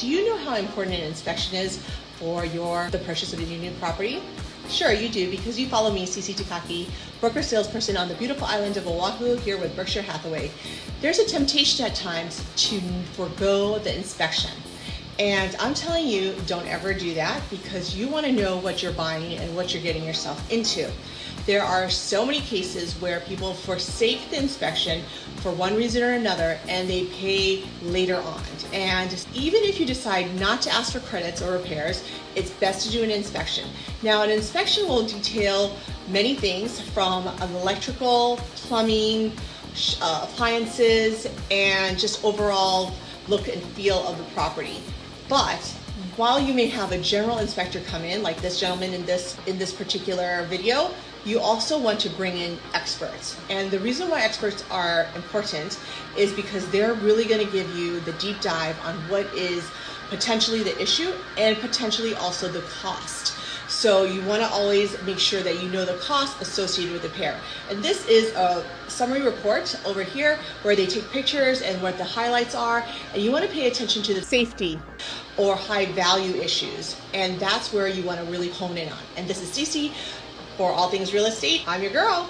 Do you know how important an inspection is for the purchase of your new property? Sure, you do, because you follow me, Sisi, broker salesperson on the beautiful island of Oahu, here with Berkshire Hathaway. There's a temptation at times to forego the inspection. And I'm telling you, don't ever do that, because you want to know what you're buying and what you're getting yourself into. There are so many cases where people forsake the inspection for one reason or another, and they pay later on. And even if you decide not to ask for credits or repairs, it's best to do an inspection. Now, an inspection will detail many things, from electrical, plumbing, appliances, and just overall look and feel of the property. But while you may have a general inspector come in, like this gentleman in this particular video, you also want to bring in experts. And the reason why experts are important is because they're really going to give you the deep dive on what is potentially the issue and potentially also the cost. So you want to always make sure that you know the cost associated with the repair. And this is a summary report over here where they take pictures and what the highlights are. And you want to pay attention to the safety or high value issues. And that's where you want to really hone in on. And this is Sisi for All Things Real Estate. I'm your girl.